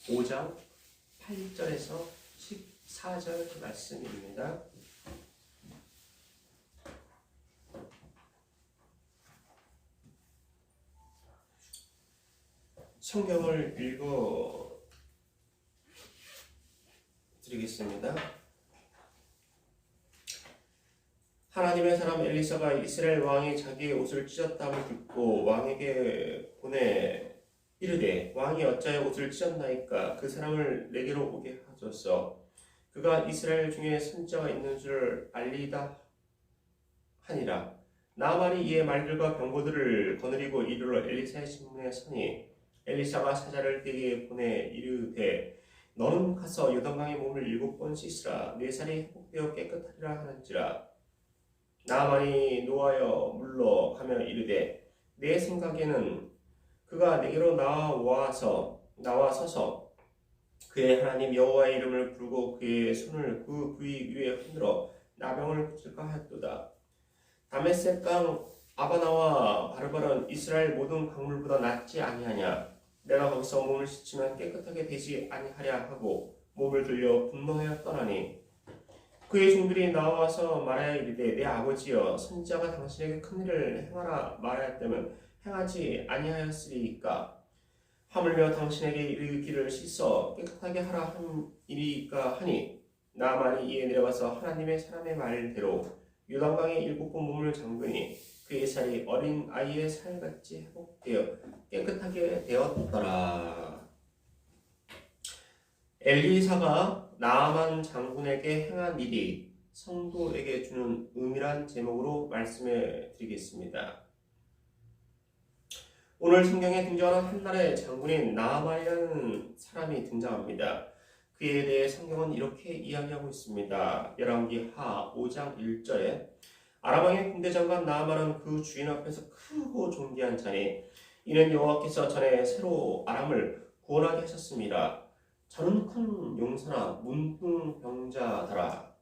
5장 8절에서 14절 말씀입니다. 성경을 읽어 드리겠습니다. 하나님의 사람 엘리사가 이스라엘 왕이 자기의 옷을 찢었다고 듣고 왕에게 보내 이르되 왕이 어찌하여 옷을 찢었나이까 그 사람을 내게로 오게 하소서. 그가 이스라엘 중에 선지자가 있는 줄 알리다 하니라. 나아만이 이에 말들과 병거들을 거느리고 이르러 엘리사의 신문에 서니 엘리사가 사자를 그에게 보내 이르되 너는 가서 요단강의 몸을 7번 씻으라. 네 살이 회복되어 깨끗하리라 하는지라. 나아만이 노하여 물러가며 이르되 내 생각에는 그가 내게로 나와서서 그의 하나님 여호와의 이름을 부르고 그의 손을 그 부위 위에 흔들어 나병을 고칠까 하였도다. 다메섹 강 아바나와 바르바른 이스라엘 모든 강물보다 낫지 아니하냐. 내가 거기서 몸을 씻으면 깨끗하게 되지 아니하랴 하고 몸을 들려 분노하여 떠나니 그의 종들이 나와서 말하여 이르되 내 아버지여 선지자가 당신에게 큰일을 행하라 말하였다면 행하지 아니하였으리이까. 하물며 당신에게 이르기를 씻어 깨끗하게 하라 함이리이까 하니 나아만이 이에 내려가서 하나님의 사람의 말대로 요단강에 7번 몸을 잠그니 그의 살이 어린 아이의 살같이 회복되어 깨끗하게 되었더라. 엘리사가 나아만 장군에게 행한 일이 성도에게 주는 의미란 제목으로 말씀해 드리겠습니다. 오늘 성경에 등장하는 한날의 장군인 나아만이라는 사람이 등장합니다. 그에 대해 성경은 이렇게 이야기하고 있습니다. 열왕기하 5장 1절에 아람 왕의 군대 장관 나아만은 그 주인 앞에서 크고 존귀한 자니 이는 여호와께서 전에 새로 아람을 구원하게 하셨습니다. 저는 큰 용사나 문둥병자더라.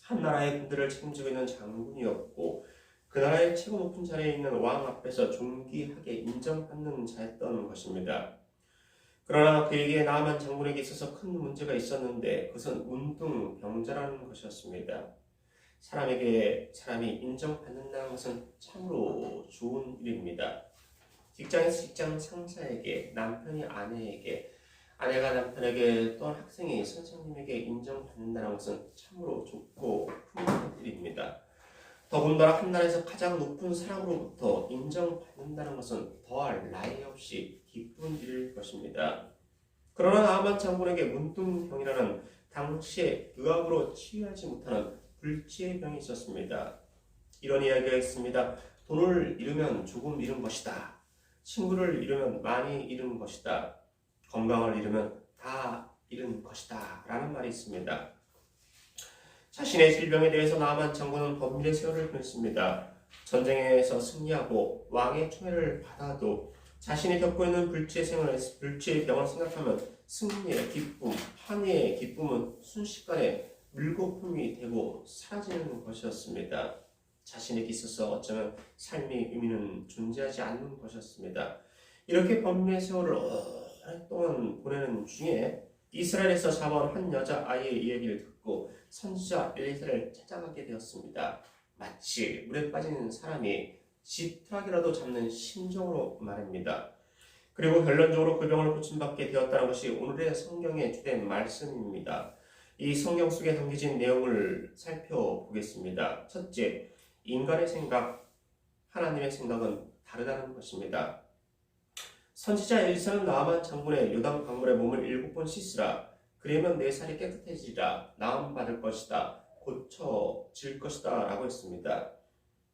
한 나라의 군대를 책임지고 있는 장군이었고 그 나라의 최고 높은 자리에 있는 왕 앞에서 존귀하게 인정받는 자였던 것입니다. 그러나 그에게 나아만 장군에게 있어서 큰 문제가 있었는데 그것은 문둥병자라는 것이었습니다. 사람에게 사람이 인정받는다는 것은 참으로 좋은 일입니다. 직장에서 직장 상사에게, 남편이 아내에게, 아내가 남편에게, 또한 학생이 선생님에게 인정받는다는 것은 참으로 좋고 훌륭한 일입니다. 더군다나 한 나라에서 가장 높은 사람으로부터 인정받는다는 것은 더할 나위 없이 기쁜 일일 것입니다. 그러나 나아만 장군에게 문둥병이라는 당시에 의학으로 치유하지 못하는 불치의 병이 있었습니다. 이런 이야기가 있습니다. 돈을 잃으면 조금 잃은 것이다. 친구를 잃으면 많이 잃은 것이다. 건강을 잃으면 다 잃은 것이다. 라는 말이 있습니다. 자신의 질병에 대해서 나아만 장군은 범민의 세월을 보냈습니다. 전쟁에서 승리하고 왕의 총애를 받아도 자신이 겪고 있는 불치의 병을 생각하면 승리의 기쁨, 환희의 기쁨은 순식간에 물거품이 되고 사라지는 것이었습니다. 자신에게 있어서 어쩌면 삶의 의미는 존재하지 않는 것이었습니다. 이렇게 범민의 세월을 오랫동안 보내는 중에 이스라엘에서 잡아온 한 여자아이의 이야기를 듣고 선지자 엘리사를 찾아가게 되었습니다. 마치 물에 빠진 사람이 지푸라기라도 잡는 심정으로 말입니다. 그리고 결론적으로 그 병을 고침받게 되었다는 것이 오늘의 성경의 주된 말씀입니다. 이 성경 속에 담겨진 내용을 살펴보겠습니다. 첫째, 인간의 생각, 하나님의 생각은 다르다는 것입니다. 선지자 엘리사는 나아만 장군의 요단 강물에 몸을 7번 씻으라. 그러면 내 살이 깨끗해지리라. 나음 받을 것이다. 고쳐질 것이다. 라고 했습니다.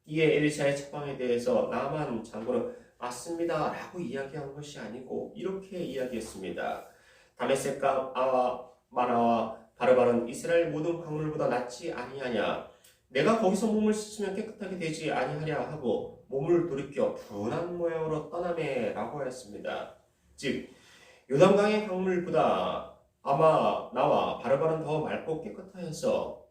이에 엘리사의 처방에 대해서 나아만 장군은 맞습니다. 라고 이야기한 것이 아니고 이렇게 이야기했습니다. 다메섹 강 아바나와 바르바른 이스라엘 모든 강물보다 낫지 아니하냐. 내가 거기서 몸을 씻으면 깨끗하게 되지 아니하랴 하고 몸을 돌이켜 분한 모양으로 떠나매 라고 하였습니다. 즉 요단강의 강물보다 아바나와 바르바른 더 맑고 깨끗하여서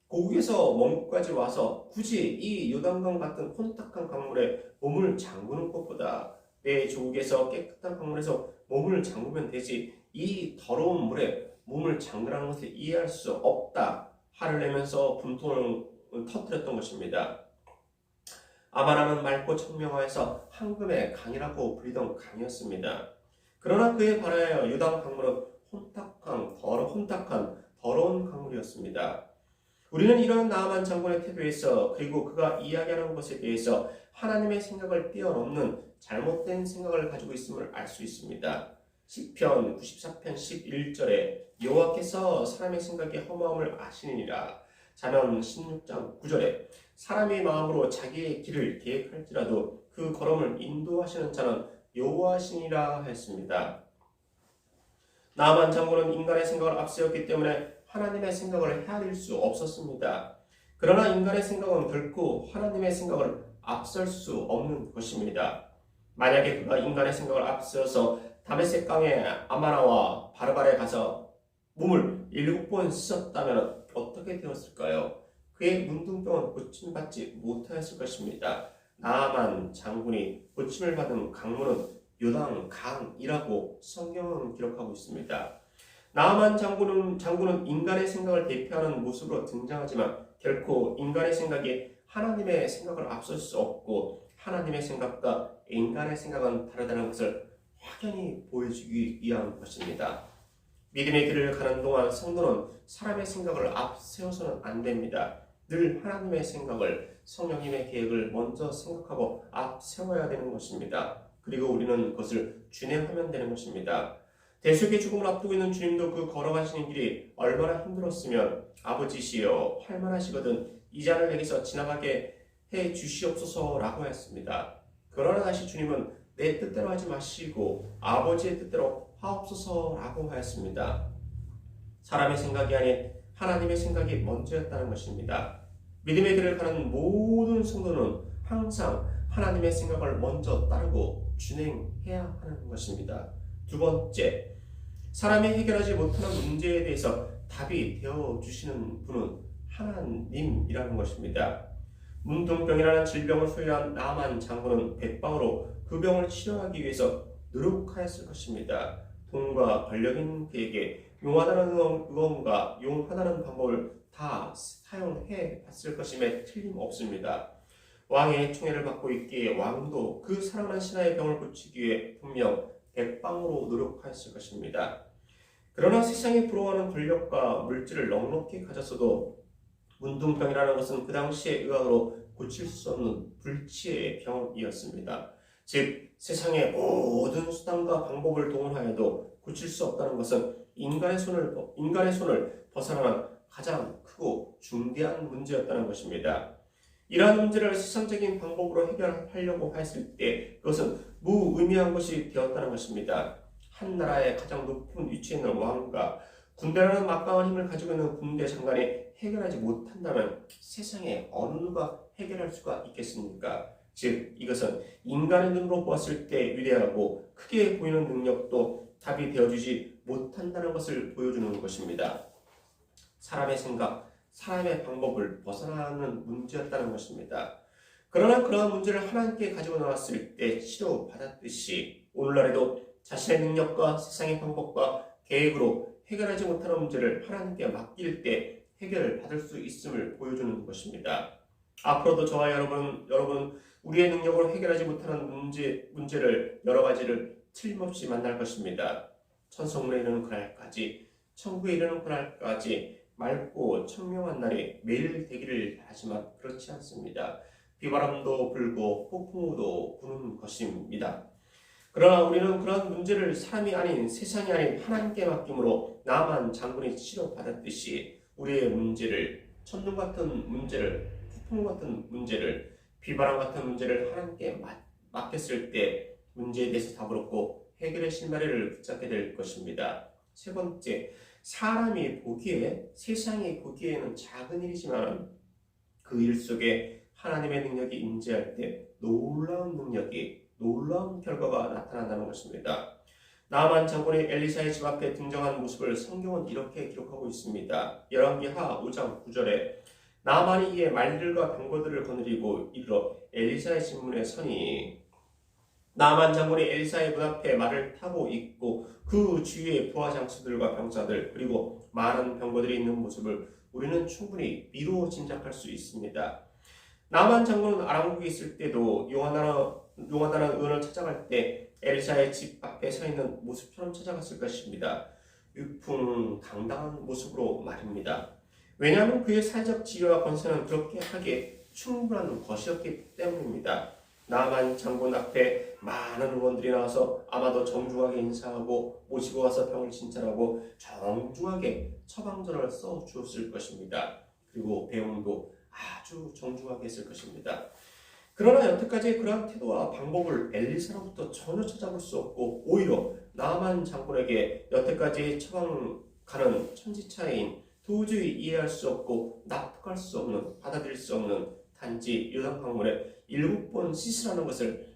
고국에서 먼 곳까지 와서 굳이 이 요단강 같은 혼탁한 강물에 몸을 잠그는 것보다 내 조국에서 깨끗한 강물에서 몸을 잠그면 되지 이 더러운 물에 몸을 잠그라는 것을 이해할 수 없다. 화를 내면서 분통을 터뜨렸던 것입니다. 아마라는 맑고 청명하여서 황금의 강이라고 불리던 강이었습니다. 그러나 그에 반하여 요단 강물은 혼탁한 더러운 강물이었습니다. 우리는 이런 나아만 장군의 태도에서 그리고 그가 이야기하는 것에 대해서 하나님의 생각을 뛰어넘는 잘못된 생각을 가지고 있음을 알 수 있습니다. 시편 94편 11절에 여호와께서 사람의 생각이 허무함을 아시느니라. 잠언 16장 9절에 사람의 마음으로 자기의 길을 계획할지라도 그 걸음을 인도하시는 자는 여호와시니라 했습니다. 나아만 장군은 인간의 생각을 앞세웠기 때문에 하나님의 생각을 헤아릴 수 없었습니다. 그러나 인간의 생각은 결코 하나님의 생각을 앞설 수 없는 것입니다. 만약에 그가 인간의 생각을 앞세워서 다메섹 강의 아마나와 바르발에 가서 몸을 7번 씻었다면 어떻게 되었을까요? 그의 문둥병은 고침받지 못하였을 것입니다. 나아만 장군이 고침을 받은 강물은 요단 강이라고 성경은 기록하고 있습니다. 나아만 장군은 인간의 생각을 대표하는 모습으로 등장하지만 결코 인간의 생각이 하나님의 생각을 앞설 수 없고 하나님의 생각과 인간의 생각은 다르다는 것을 확연히 보여주기 위한 것입니다. 믿음의 길을 가는 동안 성도는 사람의 생각을 앞세워서는 안 됩니다. 늘 하나님의 생각을, 성령님의 계획을 먼저 생각하고 앞세워야 되는 것입니다. 그리고 우리는 그것을 준행하면 되는 것입니다. 대속의 죽음을 앞두고 있는 주님도 그 걸어가시는 길이 얼마나 힘들었으면 아버지시여 활만하시거든 이 잔을 내게서 지나가게 해 주시옵소서라고 했습니다. 그러나 다시 주님은 내 뜻대로 하지 마시고 아버지의 뜻대로 하옵소서라고 하였습니다. 사람의 생각이 아닌 하나님의 생각이 먼저였다는 것입니다. 믿음의 길을 가는 모든 성도는 항상 하나님의 생각을 먼저 따르고 준행해야 하는 것입니다. 두 번째, 사람이 해결하지 못하는 문제에 대해서 답이 되어주시는 분은 하나님이라는 것입니다. 문둥병이라는 질병을 소유한 나아만 장군은 백방으로 그 병을 치료하기 위해서 노력하였을 것입니다. 돈과 권력 있는 그에게 용하다는 의원과 용하다는 방법을 다 사용해 봤을 것임에 틀림없습니다. 왕의 총애를 받고 있기에 왕도 그 사랑하는 신하의 병을 고치기 위해 분명 백방으로 노력하였을 것입니다. 그러나 세상이 부러워하는 권력과 물질을 넉넉히 가졌어도 문둥병이라는 것은 그 당시의 의학으로 고칠 수 없는 불치의 병이었습니다. 즉 세상의 모든 수단과 방법을 동원하여도 고칠 수 없다는 것은 인간의 손을 벗어나는 가장 크고 중대한 문제였다는 것입니다. 이러한 문제를 세상적인 방법으로 해결하려고 했을 때 그것은 무의미한 것이 되었다는 것입니다. 한 나라의 가장 높은 위치에 있는 왕과 군대라는 막강한 힘을 가지고 있는 군대 장관이 해결하지 못한다면 세상에 어느 누가 해결할 수가 있겠습니까? 즉 이것은 인간의 눈으로 보았을 때 위대하고 크게 보이는 능력도 답이 되어주지 못한다는 것을 보여주는 것입니다. 사람의 생각, 사람의 방법을 벗어나는 문제였다는 것입니다. 그러나 그러한 문제를 하나님께 가지고 나왔을 때 치료받았듯이 오늘날에도 자신의 능력과 세상의 방법과 계획으로 해결하지 못하는 문제를 하나님께 맡길 때 해결을 받을 수 있음을 보여주는 것입니다. 앞으로도 저와 여러분 우리의 능력으로 해결하지 못하는 문제를 여러 가지를 틀림없이 만날 것입니다. 천성문에 이르는 그날까지, 천국에 이르는 그날까지 맑고 청명한 날이 매일 되기를 바라지만 그렇지 않습니다. 비바람도 불고 폭풍우도 부는 것입니다. 그러나 우리는 그런 문제를 사람이 아닌 세상이 아닌 하나님께 맡김으로 나아만 장군이 치료받았듯이 우리의 문제를, 천둥 같은 문제를, 폭풍 같은 문제를, 비바람 같은 문제를 하나님께 맡겼을 때 문제에 대해서 답을 얻고 해결의 실마리를 붙잡게 될 것입니다. 세 번째, 사람이 보기에, 세상이 보기에는 작은 일이지만 그 일 속에 하나님의 능력이 임재할 때 놀라운 결과가 나타난다는 것입니다. 나아만 장군이 엘리사의 집 앞에 등장한 모습을 성경은 이렇게 기록하고 있습니다. 열왕기하 5장 9절에 나아만이 이에 말들과 병거들을 거느리고 이르러 엘리사의 집 문에 서니 나만 장군이 엘리사의 문 앞에 말을 타고 있고 그 주위에 부하 장수들과 병사들 그리고 많은 병거들이 있는 모습을 우리는 충분히 미루어 짐작할 수 있습니다. 나만 장군은 아람국에 있을 때도 용하다는 의원을 찾아갈 때 엘리사의 집 앞에 서 있는 모습처럼 찾아갔을 것입니다. 위풍당당한 모습으로 말입니다. 왜냐하면 그의 사회적 지위와 권세는 그렇게 하기에 충분한 것이었기 때문입니다. 나만 장군 앞에 많은 의원들이 나와서 아마도 정중하게 인사하고 모시고 와서 병을 진찰하고 정중하게 처방전을 써주었을 것입니다. 그리고 배웅도 아주 정중하게 했을 것입니다. 그러나 여태까지 그러한 태도와 방법을 엘리사로부터 전혀 찾아볼 수 없고 오히려 나만 장군에게 여태까지 처방가는 천지차이인 도저히 이해할 수 없고 납득할 수 없는 받아들일 수 없는 단지 요단 강물에 7번 씻으라는 것을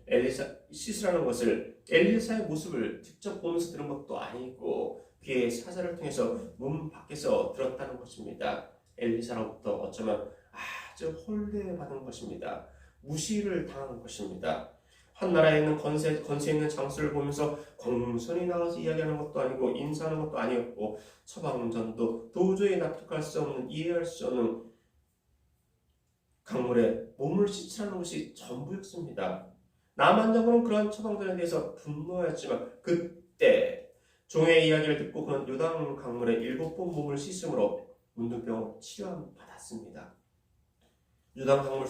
엘리사의 모습을 직접 보면서 들은 것도 아니고 그의 사자를 통해서 문 밖에서 들었다는 것입니다. 엘리사로부터 어쩌면 아주 홀대받은 것입니다. 무시를 당한 것입니다. 한 나라에 있는 권세 있는 장수를 보면서 공손히 나와서 이야기하는 것도 아니고 인사하는 것도 아니었고 처방전도 도저히 납득할 수 없는 이해할 수 없는 강물에 몸을 씻으라는 것이 전부였습니다. 나만 장군은 그러한 처방전에 대해서 분노하였지만 그때 종의 이야기를 듣고 그는 요단 강물에 7번 몸을 씻음으로 문둥병을 치료함 받았습니다. 요단 강물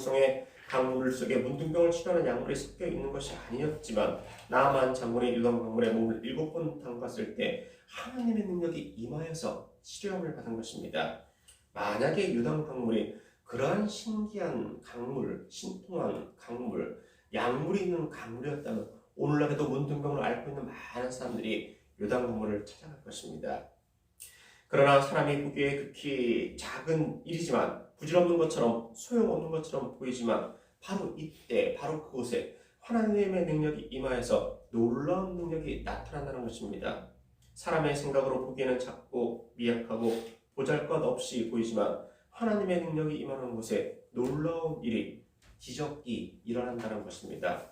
속에 문둥병을 치료하는 약물이 섞여 있는 것이 아니었지만 나만 장군이 요단 강물에 몸을 7번 담갔을 때 하나님의 능력이 임하여서 치료함을 받은 것입니다. 만약에 요단 강물이 그러한 신기한 강물, 신통한 강물, 약물이 있는 강물이었다면 오늘날에도 문둥병을 앓고 있는 많은 사람들이 요단 강물을 찾아갈 것입니다. 그러나 사람이 보기에 극히 작은 일이지만 부질없는 것처럼 소용없는 것처럼 보이지만 바로 이때 바로 그곳에 하나님의 능력이 임하여서 놀라운 능력이 나타난다는 것입니다. 사람의 생각으로 보기에는 작고 미약하고 보잘것없이 보이지만 하나님의 능력이 임하는 곳에 놀라운 일이 기적이 일어난다는 것입니다.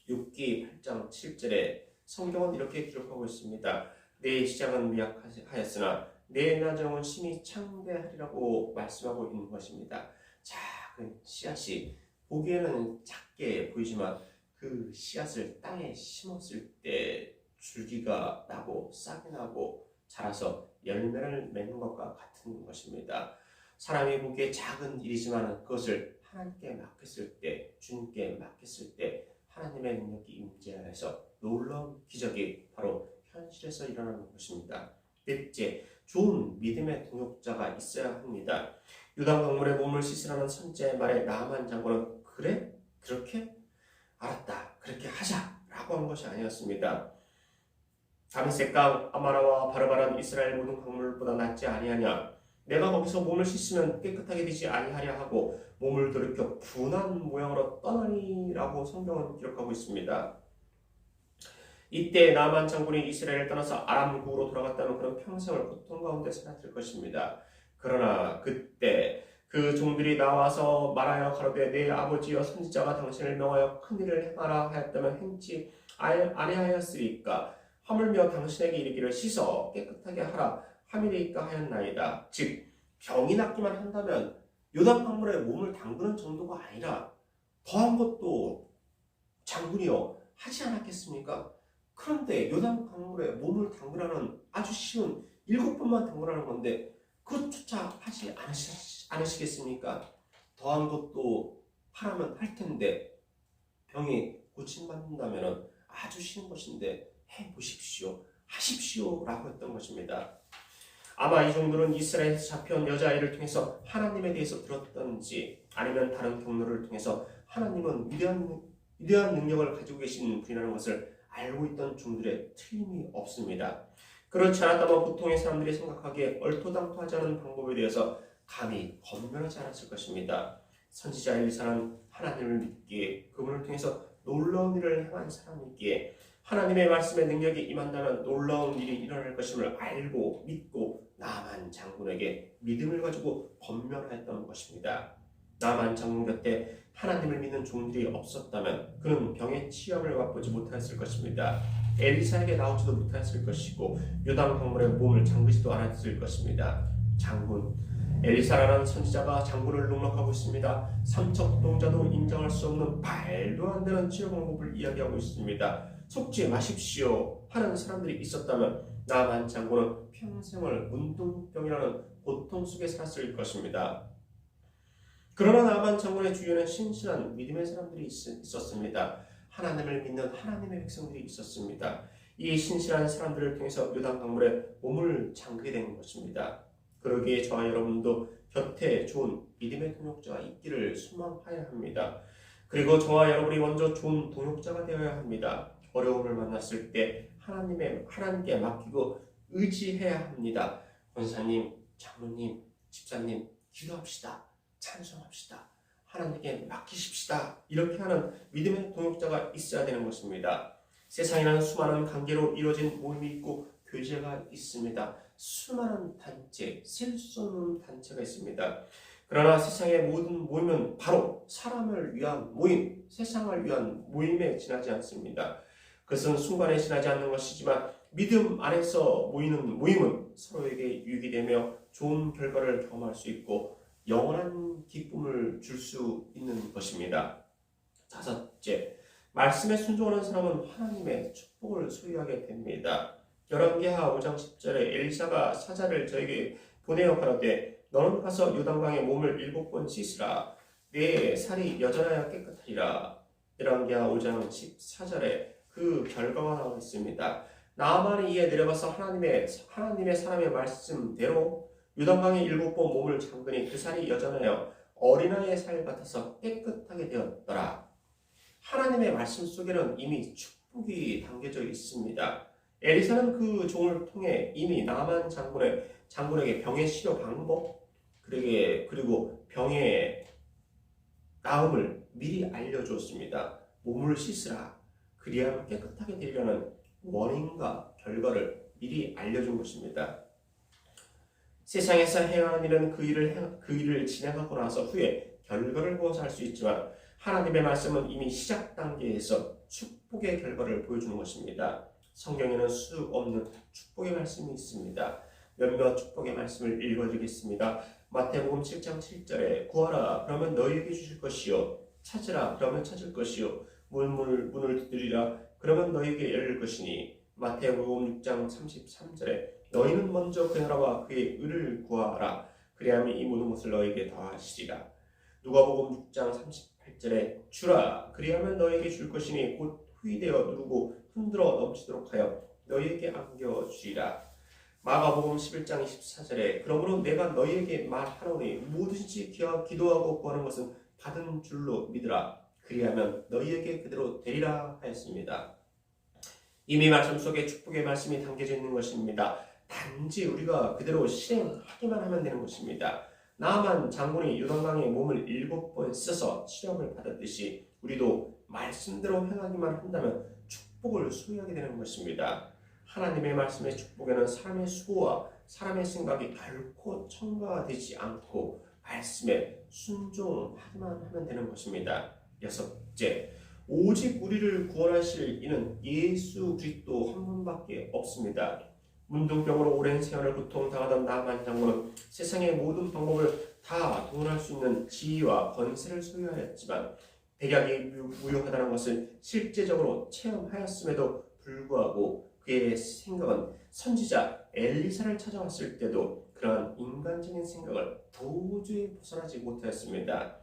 욥기 8장 7절에 성경은 이렇게 기록하고 있습니다. 내 시작은 미약하였으나 내 나중은 심히 창대하리라고 말씀하고 있는 것입니다. 작은 씨앗이 보기에는 작게 보이지만 그 씨앗을 땅에 심었을 때 줄기가 나고 싹이 나고 자라서 열매를 맺는 것과 같은 것입니다. 사람이 보기에 작은 일이지만 그것을 하나님께 맡겼을 때, 주님께 맡겼을 때 하나님의 능력이 임재하여서 놀라운 기적이 바로 현실에서 일어나는 것입니다. 넷째, 좋은 믿음의 동역자가 있어야 합니다. 요단 강물에 몸을 씻으라는 선지자의 말에 나만 장군은 그래? 그렇게? 알았다. 그렇게 하자라고 한 것이 아니었습니다. 다메섹강 아마라와 바르바란 이스라엘 모든 강물보다 낫지 아니하냐? 내가 거기서 몸을 씻으면 깨끗하게 되지 아니하랴 하고 몸을 돌이켜 분한 모양으로 떠나니라고 성경은 기록하고 있습니다. 이때 나만 장군이 이스라엘을 떠나서 아람국으로 돌아갔다면 그는 평생을 고통 가운데 살았을 것입니다. 그러나 그때 그 종들이 나와서 말하여 가로되 내 아버지여 선지자가 당신을 명하여 큰 일을 행하라 하였다면 행치 아니하였으리까 하물며 당신에게 이르기를 씻어 깨끗하게 하라 함이리까 하였나이다. 즉 병이 낫기만 한다면 요단 강물에 몸을 담그는 정도가 아니라 더한 것도 장군이여 하지 않았겠습니까? 그런데 요단 강물에 몸을 담그라는 아주 쉬운 7번만 담그라는 건데 그것조차 하지 않으시겠습니까? 더한 것도 하라면 할 텐데 병이 고침받는다면 아주 쉬운 것인데 해보십시오. 하십시오 라고 했던 것입니다. 아마 이 종들은 이스라엘에서 잡혀온 여자아이를 통해서 하나님에 대해서 들었던지 아니면 다른 경로를 통해서 하나님은 위대한 능력을 가지고 계신 분이라는 것을 알고 있던 종들의 틀림이 없습니다. 그렇지 않았다면 보통의 사람들이 생각하기에 얼토당토하지 않은 방법에 대해서 감히 건면하지 않았을 것입니다. 선지자 엘리사는 하나님을 믿기에 그분을 통해서 놀라운 일을 행한 사람이기에 하나님의 말씀의 능력이 임한다면 놀라운 일이 일어날 것임을 알고 믿고 나만 장군에게 믿음을 가지고 건면하였던 것입니다. 나만 장군 곁에 하나님을 믿는 종들이 없었다면 그는 병의 치유함을 맛보지 못하였을 것입니다. 엘리사에게 나오지도 못하였을 것이고 요단 강물에 몸을 잠그지도 않았을 것입니다. 장군 엘리사라는 선지자가 장군을 농락하고 있습니다. 삼척동자도 인정할 수 없는 말도 안 되는 치료 방법을 이야기하고 있습니다. 속지 마십시오 하는 사람들이 있었다면 나만 장군은 평생을 문둥병이라는 고통 속에 살았을 것입니다. 그러나 나만 장군의 주위에는 신실한 믿음의 사람들이 있었습니다. 하나님을 믿는 하나님의 백성들이 있었습니다. 이 신실한 사람들을 통해서 요단 강물에 몸을 잠그게 된 것입니다. 그러기에 저와 여러분도 곁에 좋은 믿음의 동역자가 있기를 소망해야 합니다. 그리고 저와 여러분이 먼저 좋은 동역자가 되어야 합니다. 어려움을 만났을 때 하나님께 맡기고 의지해야 합니다. 권사님, 장로님, 집사님, 기도합시다. 찬송합시다. 하나님께 맡기십시다. 이렇게 하는 믿음의 동역자가 있어야 되는 것입니다. 세상에는 수많은 관계로 이루어진 모임이 있고 교제가 있습니다. 수많은 단체, 셀 수 없는 단체가 있습니다. 그러나 세상의 모든 모임은 바로 사람을 위한 모임, 세상을 위한 모임에 지나지 않습니다. 그것은 순간에 지나지 않는 것이지만 믿음 안에서 모이는 모임은 서로에게 유익이 되며 좋은 결과를 경험할 수 있고 영원한 기쁨을 줄 수 있는 것입니다. 다섯째, 말씀에 순종하는 사람은 하나님의 축복을 소유하게 됩니다. 열왕기하 5장 10절에 엘리사가 사자를 저에게 보내어 가라되 너는 가서 요단강에 몸을 7번 씻으라. 내 살이 여전하여 깨끗하리라. 열왕기하 5장 14절에 그 결과가 나와 있습니다. 나아만이 이에 내려가서 하나님의 사람의 말씀대로 요단강에 7번 몸을 잠그니 그 살이 여전하여 어린아이의 살 같아서 깨끗하게 되었더라. 하나님의 말씀 속에는 이미 축복이 담겨져 있습니다. 엘리사는 그 종을 통해 이미 나만 장군에게 병의 치료 방법 그리고 병의 나음을 미리 알려주었습니다. 몸을 씻으라. 그리하면 깨끗하게 되리라는 원인과 결과를 미리 알려준 것입니다. 세상에서 행하는 일은 그 일을 진행하고 나서 후에 결과를 보아서 할 수 있지만 하나님의 말씀은 이미 시작 단계에서 축복의 결과를 보여주는 것입니다. 성경에는 수 없는 축복의 말씀이 있습니다. 몇몇 축복의 말씀을 읽어드리겠습니다. 마태복음 7장 7절에 구하라 그러면 너희에게 주실 것이요 찾으라 그러면 찾을 것이요 문을 두드리라 그러면 너희에게 열릴 것이니 마태복음 6장 33절에 너희는 먼저 그의 나라와 그의 의를 구하라 그리하면 이 모든 것을 너희에게 더하시리라. 누가복음 6장 38절에 주라 그리하면 너희에게 줄 것이니 곧 후이되어 누르고 흔들어 넘치도록 하여 너희에게 안겨주리라. 마가복음 11장 24절에 그러므로 내가 너희에게 말하노니 뭐든지 기도하고 구하는 것은 받은 줄로 믿으라. 그리하면 너희에게 그대로 되리라 하였습니다. 이미 말씀 속에 축복의 말씀이 담겨져 있는 것입니다. 단지 우리가 그대로 실행하기만 하면 되는 것입니다. 나아만 장군이 요단강에 몸을 7번 씻어서 치료를 받았듯이 우리도 말씀대로 행하기만 한다면 축복을 소유하게 되는 것입니다. 하나님의 말씀의 축복에는 사람의 수고와 사람의 생각이 결코 첨가되지 않고 말씀에 순종하기만 하면 되는 것입니다. 여섯째, 오직 우리를 구원하실 이는 예수 그리스도 한 분밖에 없습니다. 문둥병으로 오랜 세월을 고통당하던 나만 장군은 세상의 모든 방법을 다 동원할 수 있는 지위와 권세를 소유하였지만 백약이 무효하다는 것을 실제적으로 체험하였음에도 불구하고 그의 생각은 선지자 엘리사를 찾아왔을 때도 그러한 인간적인 생각을 도저히 벗어나지 못하였습니다.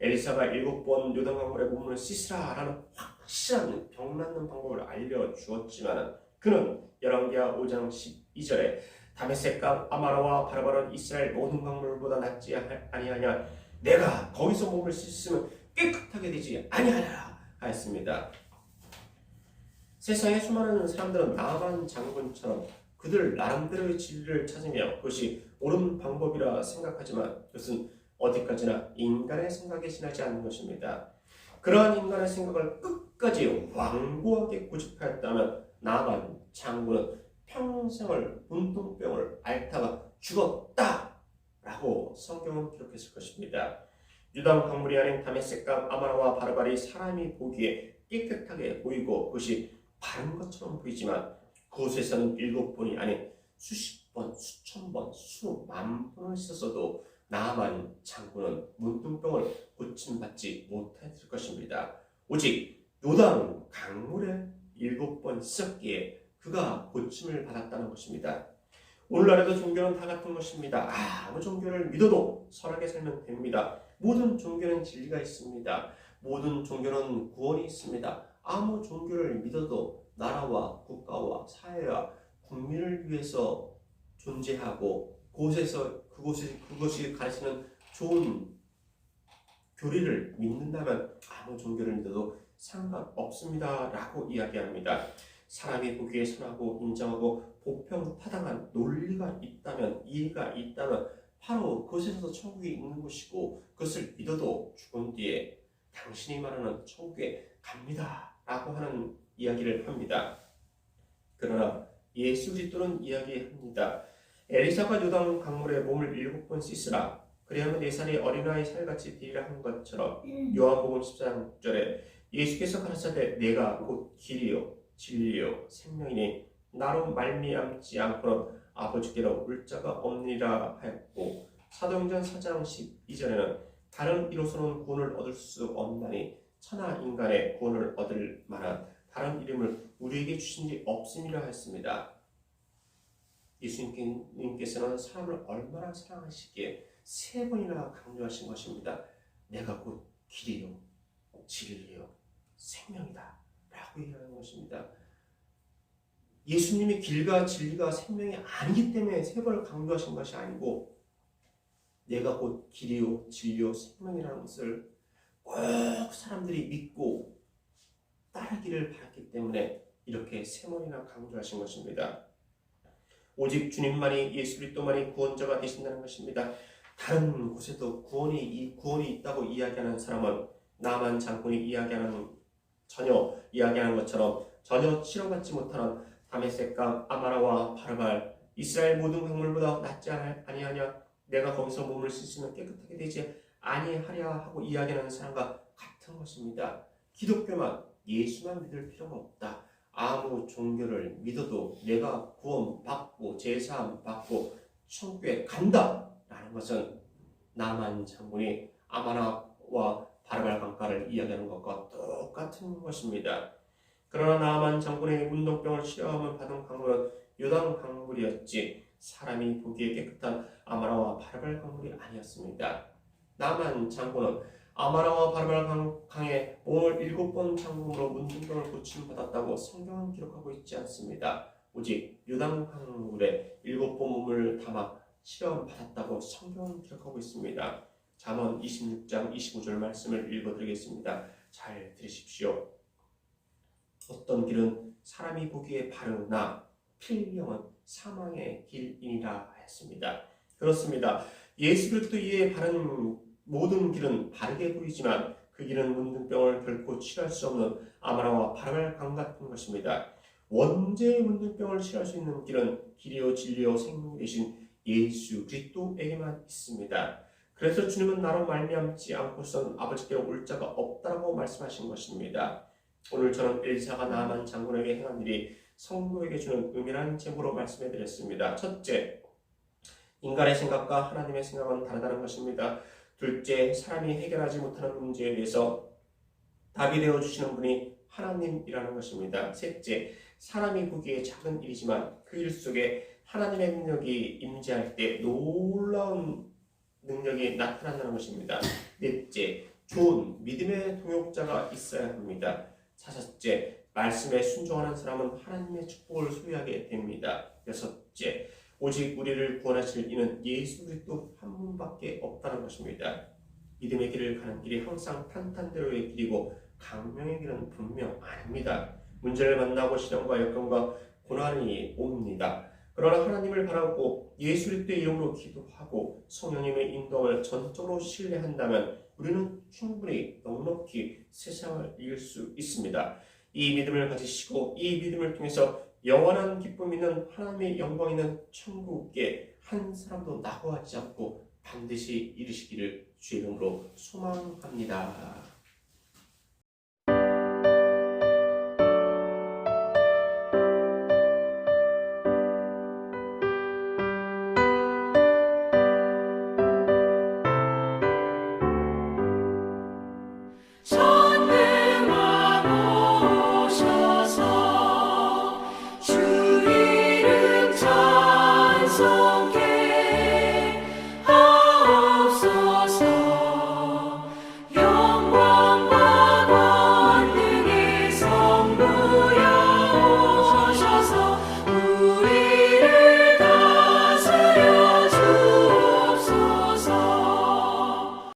엘리사가 7번 요단강물에 몸을 씻으라라는 확실한 병 낫는 방법을 알려주었지만 그는 열왕기하 5장 12절에 다메섹과 아마라와 바라바는 이스라엘 모든 강물보다 낫지 아니하냐 내가 거기서 몸을 씻으면 깨끗하게 되지 아니하냐 하였습니다. 세상의 수많은 사람들은 나만 장군처럼 그들 나름대로의 진리를 찾으며 그것이 옳은 방법이라 생각하지만 그것은 어디까지나 인간의 생각에 지나지 않는 것입니다. 그러한 인간의 생각을 끝까지 완고하게 고집하였다면 나만 장군은 평생을 문둥병을 앓다가 죽었다 라고 성경은 기록했을 것입니다. 유당 강물이 아닌 다메섹과 아마나와 바르발이 사람이 보기에 깨끗하게 보이고 그것이 바른 것처럼 보이지만 그곳에서는 7번이 아닌 수십 번, 수천 번, 수만 번을 씻었어도 나아만 장군은 문둥병을 고침받지 못했을 것입니다. 오직 요단 강물에 7번 씻었기에 그가 고침을 받았다는 것입니다. 오늘날에도 종교는 다 같은 것입니다. 아무 종교를 믿어도 선하게 살면 됩니다. 모든 종교는 진리가 있습니다. 모든 종교는 구원이 있습니다. 아무 종교를 믿어도 나라와 국가와 사회와 국민을 위해서 존재하고 그것이 가르치는 좋은 교리를 믿는다면 아무 종교를 믿어도 상관없습니다 라고 이야기합니다. 사람이 보기에 선하고 인정하고 보편타당한 논리가 있다면, 이해가 있다면 바로 그것에서 천국이 있는 것이고 그것을 믿어도 죽은 뒤에 당신이 말하는 천국에 갑니다 라고 하는 이야기를 합니다. 그러나 예수 그리스도는 이야기합니다. 엘리사가 요단 강물에 몸을 7번 씻으라. 그리하면 4살이 어린아이 살같이 되리라 한 것처럼 요한복음 14장 6절에 예수께서 가라사대 내가 곧 길이요 진리요 생명이니 나로 말미암지 않고는 아버지께로 올 자가 없느니라 하였고 사도행전 4장 12절에는 다른 이로서는 구원을 얻을 수 없나니 천하 인간의 구원을 얻을 만한 다른 이름을 우리에게 주신 지 없음이라 하였습니다. 예수님께서는 사람을 얼마나 사랑하시기에 3번이나 강조하신 것입니다. 내가 곧 길이요 진리요 생명이다 라고 얘기하는 것입니다. 예수님이 길과 진리가 생명이 아니기 때문에 3번을 강조하신 것이 아니고 내가 곧 길이요 진리요 생명이라는 것을 꼭 사람들이 믿고 따르기를 바랐기 때문에 이렇게 3번이나 강조하신 것입니다. 오직 주님만이 예수 그리스도만이 구원자가 되신다는 것입니다. 다른 곳에도 구원이 있다고 이야기하는 사람은 나만 장군이 전혀 이야기하는 것처럼 전혀 치료받지 못하는 다메섹과 아마라와 바르발 이스라엘 모든 강물보다 낫지 아니하냐 내가 거기서 몸을 씻으면 깨끗하게 되지 아니하랴 하고 이야기하는 사람과 같은 것입니다. 기독교만 예수만 믿을 필요가 없다. 아무 종교를 믿어도 내가 구원받고 제사함 받고 천국에 간다 라는 것은 나만 장군이 아마나와 바르발 강가를 이야기하는 것과 똑같은 것입니다. 그러나 나만 장군의 문둥병을 치료함을 받은 강물은 요단 강물이었지 사람이 보기에 깨끗한 아마나와 바르발 강물이 아니었습니다. 나만 장군은 아마나와 바르발 강에 몸을 7번 잠금으로 문둥병을 고침받았다고 성경은 기록하고 있지 않습니다. 오직 요단 강물에 7번 몸을 담아 치료받았다고 성경은 기록하고 있습니다. 잠언 26장 25절 말씀을 읽어드리겠습니다. 잘 들으십시오. 어떤 길은 사람이 보기에 바르나 필경은 사망의 길이니라 하였습니다. 그렇습니다. 예수 그리스도의 바른 모든 길은 바르게 보이지만 그 길은 문둥병을 결코 치료할 수 없는 아마나와 바르발 강 같은 것입니다. 원죄의 문둥병을 치료할 수 있는 길은 길이요 진리요 생명이 되신 예수 그리스도에게만 있습니다. 그래서 주님은 나로 말미암지 않고선 아버지께로 올 자가 없다라고 말씀하신 것입니다. 오늘 저는 엘리사가 나아만 장군에게 행한 일이 성도에게 주는 은밀한 제보로 말씀해 드렸습니다. 첫째, 인간의 생각과 하나님의 생각은 다르다는 것입니다. 둘째, 사람이 해결하지 못하는 문제에 대해서 답이 되어주시는 분이 하나님이라는 것입니다. 셋째, 사람이 보기에 작은 일이지만 그 일 속에 하나님의 능력이 임재할 때 놀라운 능력이 나타난다는 것입니다. 넷째, 좋은 믿음의 동역자가 있어야 합니다. 다섯째, 말씀에 순종하는 사람은 하나님의 축복을 소유하게 됩니다. 여섯째, 오직 우리를 구원하실 이는 예수 그리스도 한 분밖에 없다는 것입니다. 믿음의 길을 가는 길이 항상 탄탄대로의 길이고 강명의 길은 분명 아닙니다. 문제를 만나고 시련과 역경과 고난이 옵니다. 그러나 하나님을 바라고 예수 그리스도의 이름으로 기도하고 성령님의 인도함을 전적으로 신뢰한다면 우리는 충분히 넉넉히 세상을 이길 수 있습니다. 이 믿음을 가지시고 이 믿음을 통해서 영원한 기쁨 있는 하나님의 영광 있는 천국에 한 사람도 낙오하지 않고 반드시 이르시기를 주 이름으로 소망합니다. 전능왕 오셔서 주 이름 찬송케